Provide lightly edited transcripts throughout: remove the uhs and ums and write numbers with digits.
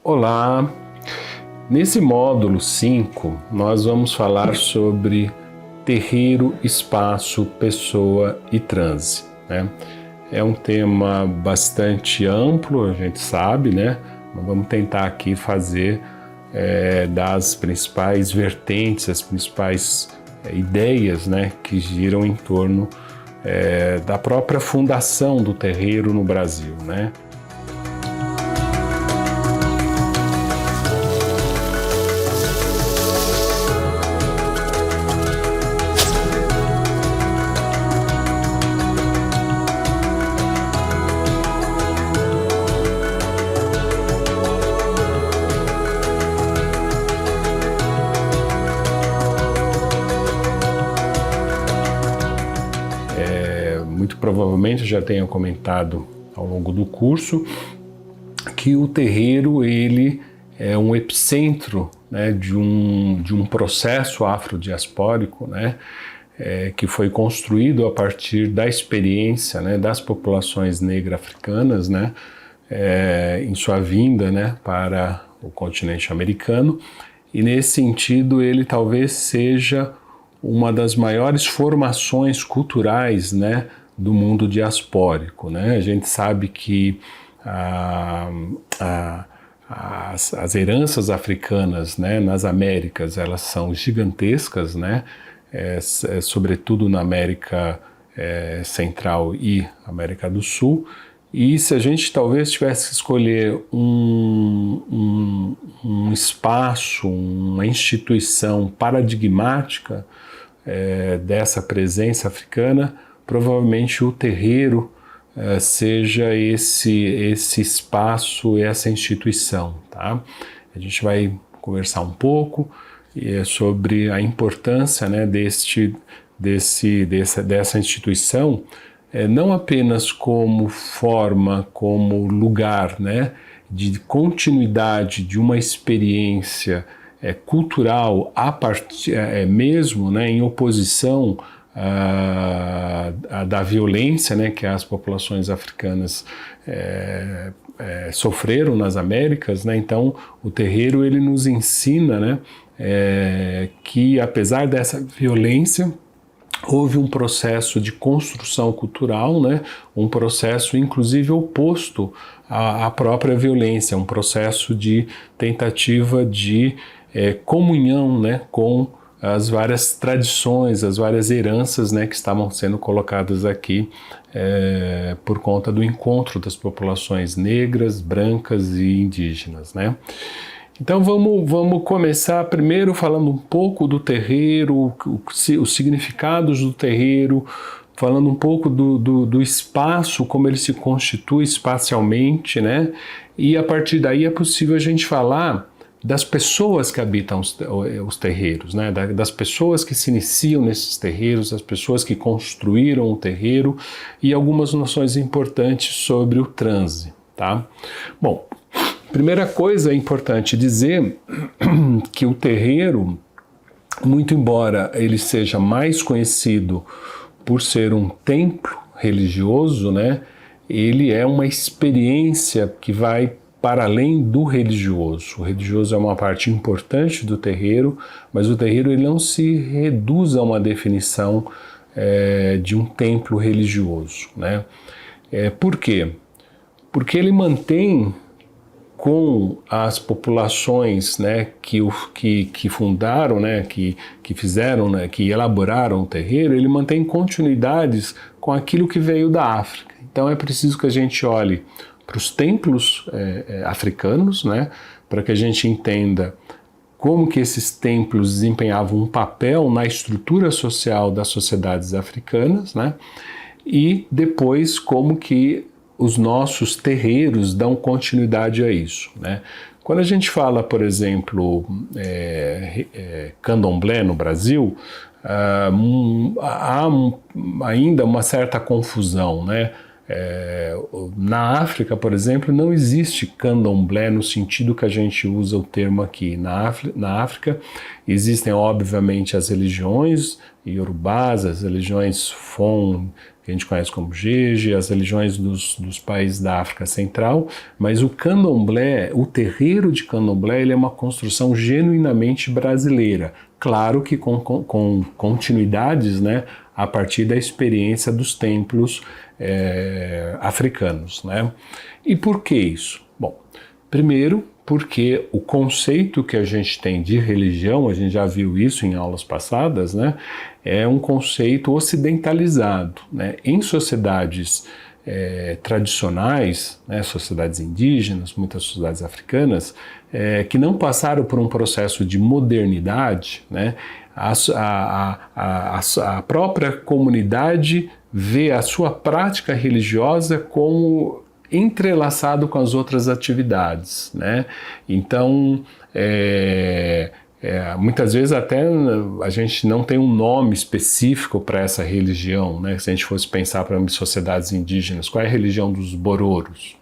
Olá! Nesse módulo 5, nós vamos falar sobre terreiro, espaço, pessoa e transe, né? É um tema bastante amplo, a gente sabe, né? Mas vamos tentar aqui fazer das principais vertentes, as principais ideias, né, que giram em torno da própria fundação do terreiro no Brasil, né? Muito provavelmente já tenho comentado ao longo do curso que o terreiro ele é um epicentro, né, de um processo afrodiaspórico, né, que foi construído a partir da experiência, né, das populações negro-africanas, né, em sua vinda, né, para o continente americano, e nesse sentido ele talvez seja uma das maiores formações culturais, né, do mundo diaspórico, né? A gente sabe que as heranças africanas, né, nas Américas, elas são gigantescas, né? Sobretudo na América Central e América do Sul. E se a gente talvez tivesse que escolher um espaço, uma instituição paradigmática dessa presença africana, provavelmente o terreiro seja esse espaço, essa instituição, tá? A gente vai conversar um pouco sobre a importância, né, dessa instituição, não apenas como forma, como lugar, né, de continuidade de uma experiência cultural a partir, mesmo, né, em oposição da violência, né, que as populações africanas sofreram nas Américas, né? Então o terreiro ele nos ensina, né, que apesar dessa violência houve um processo de construção cultural, né, um processo inclusive oposto à própria violência, um processo de tentativa de comunhão, né, com as várias tradições, as várias heranças, né, que estavam sendo colocadas aqui por conta do encontro das populações negras, brancas e indígenas, né? Então vamos começar primeiro falando um pouco do terreiro, os significados do terreiro, falando um pouco do espaço, como ele se constitui espacialmente, né? E a partir daí é possível a gente falar das pessoas que habitam os terreiros, né? Das pessoas que se iniciam nesses terreiros, das pessoas que construíram o terreiro e algumas noções importantes sobre o transe, tá? Bom, primeira coisa é importante dizer que o terreiro, muito embora ele seja mais conhecido por ser um templo religioso, né? Ele é uma experiência que vai para além do religioso. O religioso é uma parte importante do terreiro, mas o terreiro ele não se reduz a uma definição de um templo religioso, né? Por quê? Porque ele mantém com as populações, né, que fundaram, né, que fizeram, né, que elaboraram o terreiro, ele mantém continuidades com aquilo que veio da África. Então é preciso que a gente olhe para os templos africanos, né, para que a gente entenda como que esses templos desempenhavam um papel na estrutura social das sociedades africanas, né, e depois como que os nossos terreiros dão continuidade a isso, né. Quando a gente fala, por exemplo, candomblé no Brasil, há ainda uma certa confusão, né. Na África, por exemplo, não existe candomblé no sentido que a gente usa o termo aqui. Na África existem, obviamente, as religiões iorubás, as religiões Fon, que a gente conhece como Jeje, as religiões dos países da África Central, mas o candomblé, o terreiro de candomblé, ele é uma construção genuinamente brasileira. Claro que com continuidades, né, a partir da experiência dos templos africanos, né? E por que isso? Bom, primeiro, porque o conceito que a gente tem de religião, a gente já viu isso em aulas passadas, né, é um conceito ocidentalizado, né? Em sociedades tradicionais, né, sociedades indígenas, muitas sociedades africanas, que não passaram por um processo de modernidade, né, a própria comunidade vê a sua prática religiosa como entrelaçado com as outras atividades, né? Então, muitas vezes até a gente não tem um nome específico para essa religião, né? Se a gente fosse pensar para sociedades indígenas, qual é a religião dos Bororos?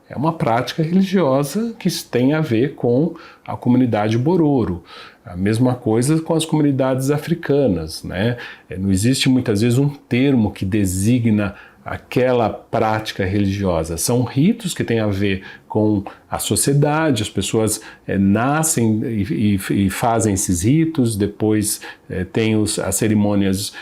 É uma prática religiosa que tem a ver com a comunidade Bororo. A mesma coisa com as comunidades africanas, né? Não existe muitas vezes um termo que designa aquela prática religiosa. São ritos que têm a ver com a sociedade, as pessoas nascem e fazem esses ritos, depois tem as cerimônias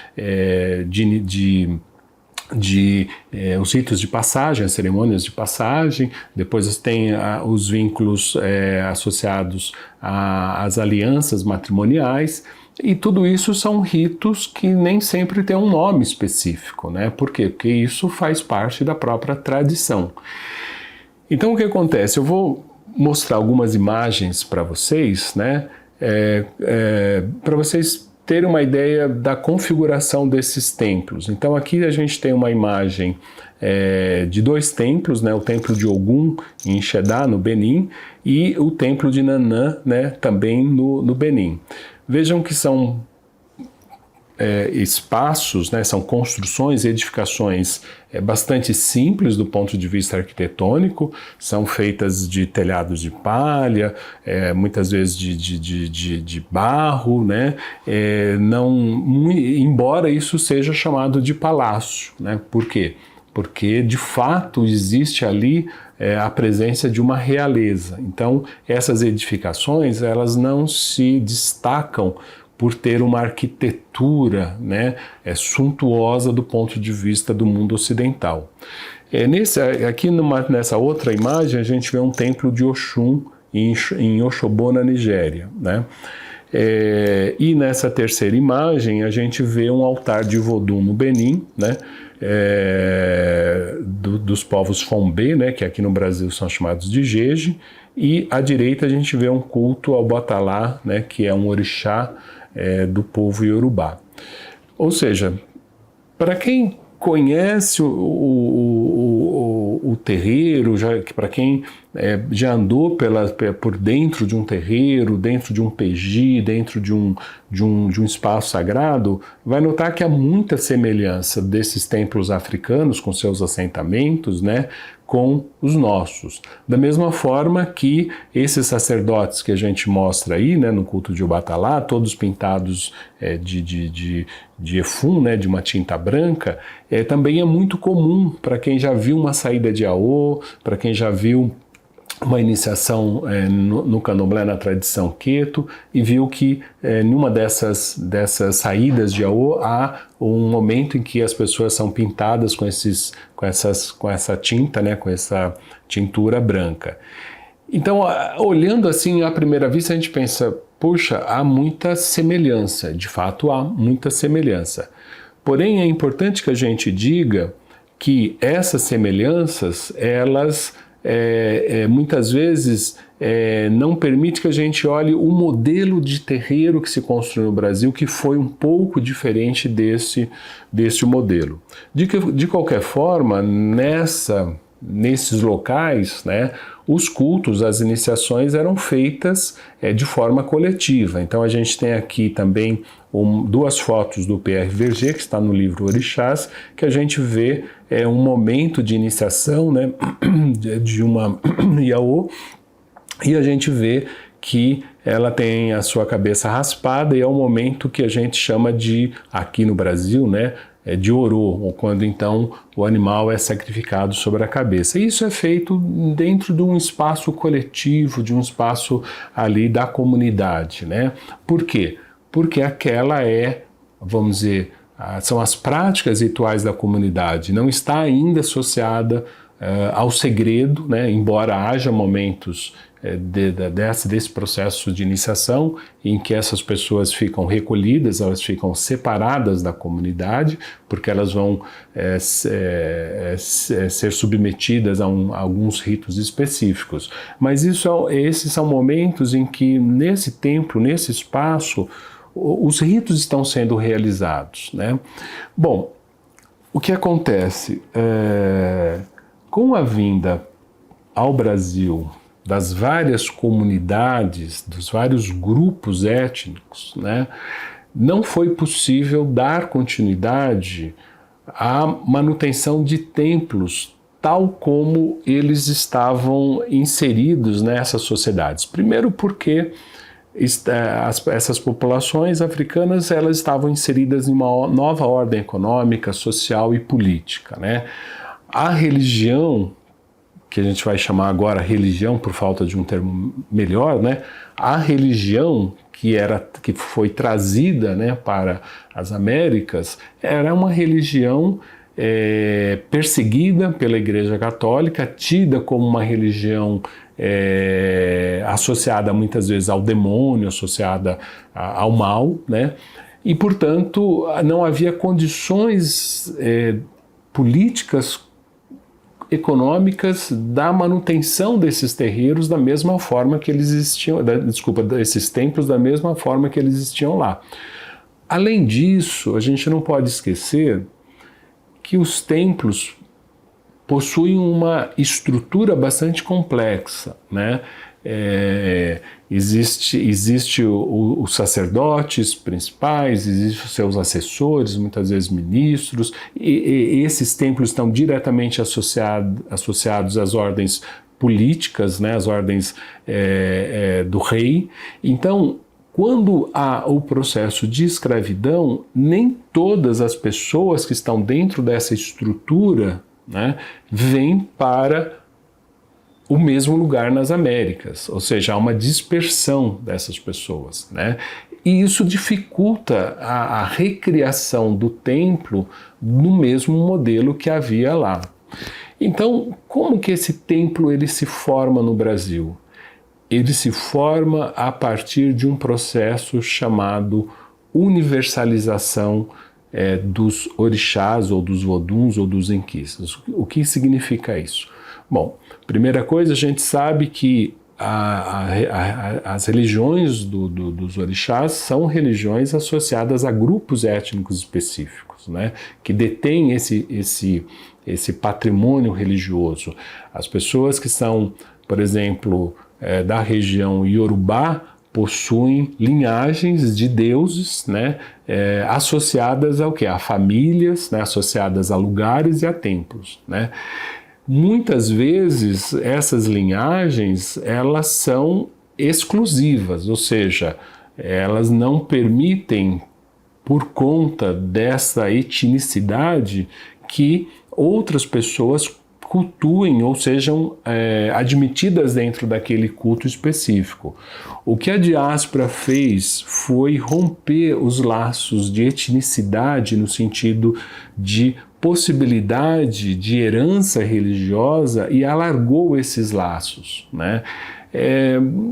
os ritos de passagem, as cerimônias de passagem, depois tem os vínculos associados às alianças matrimoniais, e tudo isso são ritos que nem sempre têm um nome específico, né? Por quê? Porque isso faz parte da própria tradição. Então o que acontece? Eu vou mostrar algumas imagens para vocês, né? Para vocês terem uma ideia da configuração desses templos. Então aqui a gente tem uma imagem de dois templos, né? O templo de Ogum em Xedá, no Benin, e o templo de Nanã, né? Também no Benin. Vejam que são espaços, né, são construções, edificações bastante simples do ponto de vista arquitetônico, são feitas de telhados de palha, muitas vezes de barro, né, embora isso seja chamado de palácio, né, por quê? Porque de fato existe ali a presença de uma realeza. Então essas edificações, elas não se destacam por ter uma arquitetura, né, suntuosa do ponto de vista do mundo ocidental. Aqui nessa outra imagem a gente vê um templo de Oxum em Oxobô, na Nigéria, né? E nessa terceira imagem a gente vê um altar de Vodum no Benin, né? Dos povos Fombê, né, que aqui no Brasil são chamados de Jeje, e à direita a gente vê um culto ao Batalá, né, que é um orixá do povo Yorubá. Ou seja, para quem conhece o terreiro, para quem já andou por dentro de um terreiro, dentro de um PG, dentro de um espaço sagrado, vai notar que há muita semelhança desses templos africanos com seus assentamentos, né, com os nossos. Da mesma forma que esses sacerdotes que a gente mostra aí, né, no culto de Obatalá, todos pintados de efum, né, de uma tinta branca, também é muito comum para quem já viu uma saída de Aô, para quem já viu uma iniciação no candomblé na tradição Queto e viu que numa dessas saídas de Aô há um momento em que as pessoas são pintadas com essa tinta, né, com essa tintura branca. Então, olhando assim à primeira vista, a gente pensa, puxa, há muita semelhança, de fato há muita semelhança. Porém, é importante que a gente diga que essas semelhanças, elas muitas vezes não permite que a gente olhe o modelo de terreiro que se construiu no Brasil, que foi um pouco diferente desse modelo. De qualquer forma, nesses locais, né, os cultos, as iniciações eram feitas de forma coletiva. Então a gente tem aqui também duas fotos do Pierre Verger, que está no livro Orixás, que a gente vê um momento de iniciação, né, de uma Iaô, e a gente vê que ela tem a sua cabeça raspada e é o momento que a gente chama de, aqui no Brasil, né, de orô, ou quando então o animal é sacrificado sobre a cabeça. Isso é feito dentro de um espaço coletivo, de um espaço ali da comunidade, né? Por quê? Porque aquela é, vamos dizer, são as práticas rituais da comunidade, não está ainda associada ao segredo, né? Embora haja momentos desse processo de iniciação em que essas pessoas ficam recolhidas, elas ficam separadas da comunidade, porque elas vão ser submetidas a alguns ritos específicos. Mas esses são momentos em que nesse templo, nesse espaço, os ritos estão sendo realizados, né? Bom, o que acontece? Com a vinda ao Brasil das várias comunidades, dos vários grupos étnicos, né, não foi possível dar continuidade à manutenção de templos tal como eles estavam inseridos nessas sociedades. Primeiro porque essas populações africanas elas estavam inseridas em uma nova ordem econômica, social e política, né? A religião, que a gente vai chamar agora religião por falta de um termo melhor, né? A religião que foi trazida, né, para as Américas era uma religião perseguida pela Igreja Católica, tida como uma religião associada muitas vezes ao demônio, associada ao mal, né? E portanto não havia condições políticas, econômicas da manutenção desses terreiros da mesma forma que eles existiam, desses templos da mesma forma que eles existiam lá. Além disso, a gente não pode esquecer que os templos possuem uma estrutura bastante complexa, né? Existe os sacerdotes principais, existem os seus assessores, muitas vezes ministros, e esses templos estão diretamente associados às ordens políticas, né, às ordens do rei. Então, quando há o processo de escravidão, nem todas as pessoas que estão dentro dessa estrutura, né, vêm para o mesmo lugar nas Américas, ou seja, há uma dispersão dessas pessoas, né? E isso dificulta a recriação do templo no mesmo modelo que havia lá. Então, como que esse templo ele se forma no Brasil? Ele se forma a partir de um processo chamado universalização dos orixás, ou dos voduns, ou dos enquistas. O que significa isso? Bom, primeira coisa, a gente sabe que as religiões dos orixás são religiões associadas a grupos étnicos específicos, né, que detêm esse patrimônio religioso. As pessoas que são, por exemplo, da região Iorubá, possuem linhagens de deuses, né, associadas ao quê? A famílias, né, associadas a lugares e a templos, né. Muitas vezes essas linhagens elas são exclusivas, ou seja, elas não permitem, por conta dessa etnicidade, que outras pessoas cultuem ou sejam admitidas dentro daquele culto específico. O que a diáspora fez foi romper os laços de etnicidade no sentido de possibilidade de herança religiosa e alargou esses laços, né?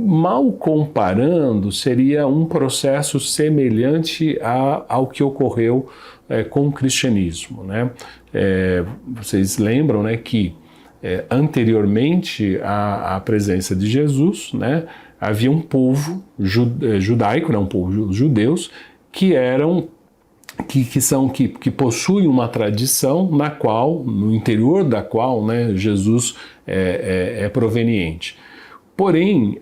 Mal comparando, seria um processo semelhante ao que ocorreu com o cristianismo, né? Vocês lembram, né, que anteriormente à presença de Jesus, né, havia um povo judaico, né, um povo judeus, que eram que possuem uma tradição na qual, no interior da qual, né, Jesus é proveniente. Porém,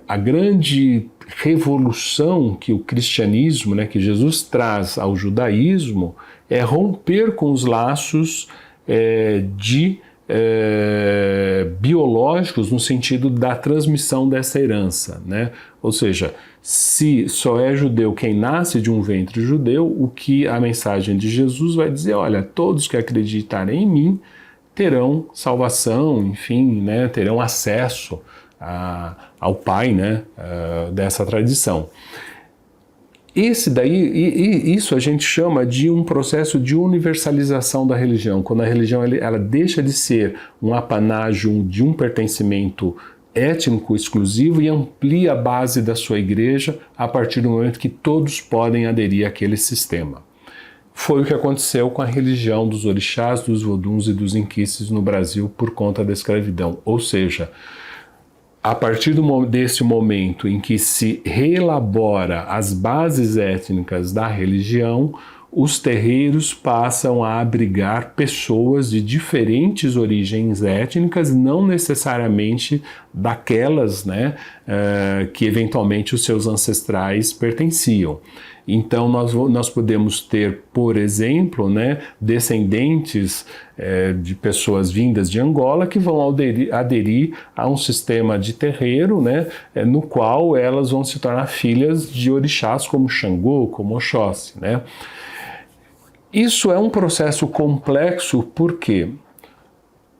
a grande revolução que o cristianismo, né, que Jesus traz ao judaísmo, é romper com os laços de biológicos no sentido da transmissão dessa herança, né? Ou seja, se só é judeu quem nasce de um ventre judeu, o que a mensagem de Jesus vai dizer, olha, todos que acreditarem em mim terão salvação, enfim, né, terão acesso ao Pai, né, dessa tradição. Isso a gente chama de um processo de universalização da religião, quando a religião ela deixa de ser um apanágio de um pertencimento étnico exclusivo e amplia a base da sua igreja a partir do momento que todos podem aderir àquele sistema. Foi o que aconteceu com a religião dos orixás, dos voduns e dos inquices no Brasil por conta da escravidão, ou seja, a partir desse momento em que se reelabora as bases étnicas da religião, os terreiros passam a abrigar pessoas de diferentes origens étnicas, não necessariamente daquelas, né, que eventualmente os seus ancestrais pertenciam. Então nós podemos ter, por exemplo, né, descendentes de pessoas vindas de Angola que vão aderir a um sistema de terreiro, né, no qual elas vão se tornar filhas de orixás como Xangô, como Oxóssi, né? Isso é um processo complexo, por quê?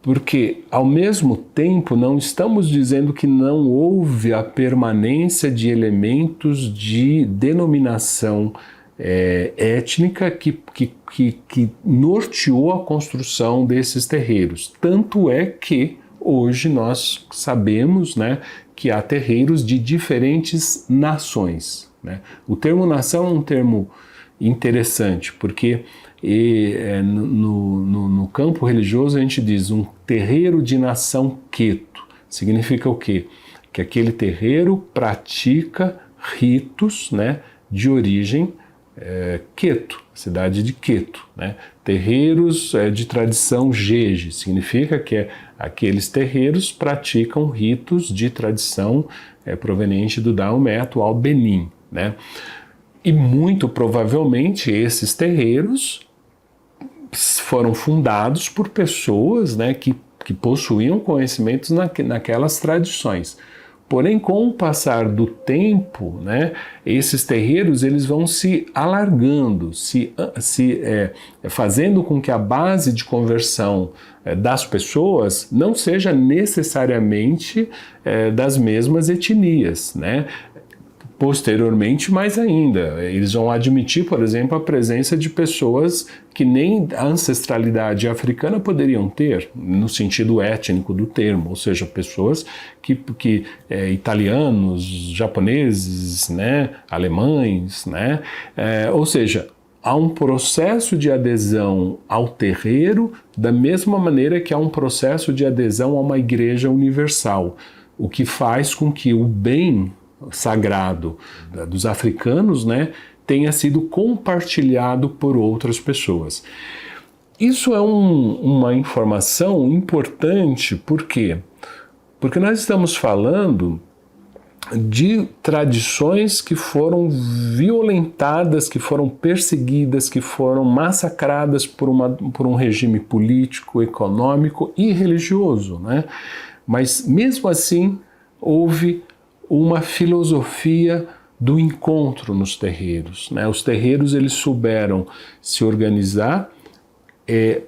Porque, ao mesmo tempo, não estamos dizendo que não houve a permanência de elementos de denominação étnica que norteou a construção desses terreiros. Tanto é que hoje nós sabemos, né, que há terreiros de diferentes nações, né? O termo nação é um termo interessante, porque no campo religioso a gente diz um terreiro de nação queto. Significa o quê? Que aquele terreiro pratica ritos, né, de origem queto, cidade de Queto, né? Terreiros de tradição jeje, significa que aqueles terreiros praticam ritos de tradição proveniente do Daomé, atual Benin, né? E muito provavelmente esses terreiros foram fundados por pessoas, né, que possuíam conhecimentos naquelas tradições. Porém, com o passar do tempo, né, esses terreiros eles vão se alargando, fazendo com que a base de conversão das pessoas não seja necessariamente das mesmas etnias, né? Posteriormente, mais ainda, eles vão admitir, por exemplo, a presença de pessoas que nem a ancestralidade africana poderiam ter, no sentido étnico do termo, ou seja, pessoas italianos, japoneses, né, alemães, né, ou seja, há um processo de adesão ao terreiro da mesma maneira que há um processo de adesão a uma igreja universal, o que faz com que o bem sagrado dos africanos, né, tenha sido compartilhado por outras pessoas. Isso é uma informação importante, por quê? Porque nós estamos falando de tradições que foram violentadas, que foram perseguidas, que foram massacradas por um regime político, econômico e religioso, né? Mas mesmo assim houve uma filosofia do encontro nos terreiros, né? Os terreiros eles souberam se organizar,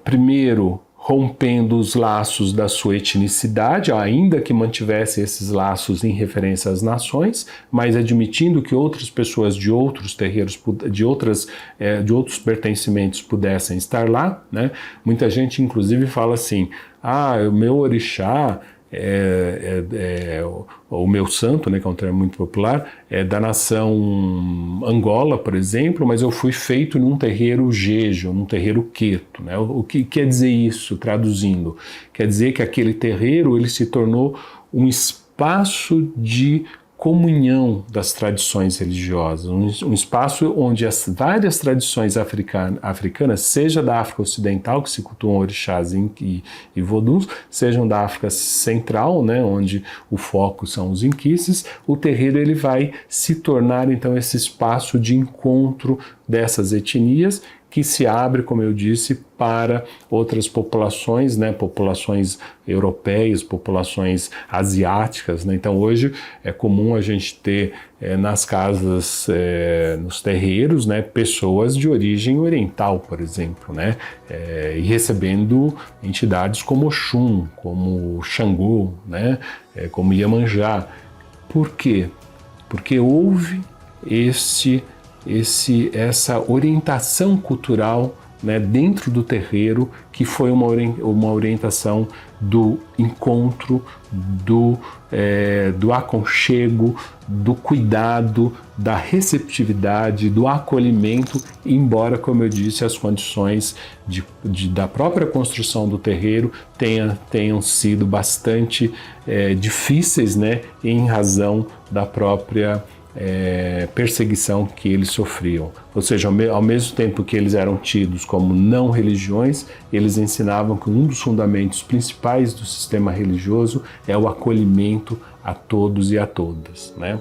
primeiro rompendo os laços da sua etnicidade, ainda que mantivesse esses laços em referência às nações, mas admitindo que outras pessoas de outros terreiros, de outros pertencimentos pudessem estar lá, né? Muita gente inclusive fala assim, o meu orixá, o meu santo, né, que é um termo muito popular, é da nação Angola, por exemplo, mas eu fui feito num terreiro jeje, num terreiro queto, né? O que quer dizer isso, traduzindo? Quer dizer que aquele terreiro ele se tornou um espaço de comunhão das tradições religiosas, um espaço onde as várias tradições africanas, seja da África Ocidental, que se cultuam orixás e voduns, sejam da África Central, né, onde o foco são os inquices, o terreiro ele vai se tornar então esse espaço de encontro dessas etnias que se abre, como eu disse, para outras populações, né, populações europeias, populações asiáticas, né? Então hoje é comum a gente ter nas casas, nos terreiros, né, pessoas de origem oriental, por exemplo, né, e recebendo entidades como Oxum, como Xangô, né, como Iemanjá. Por quê? Porque houve essa orientação cultural, né, dentro do terreiro, que foi uma orientação do encontro, do aconchego, do cuidado, da receptividade, do acolhimento, embora, como eu disse, as condições da própria construção do terreiro tenham sido bastante difíceis, né, em razão da própria perseguição que eles sofriam. Ou seja, ao mesmo tempo que eles eram tidos como não religiões, eles ensinavam que um dos fundamentos principais do sistema religioso é o acolhimento a todos e a todas, né?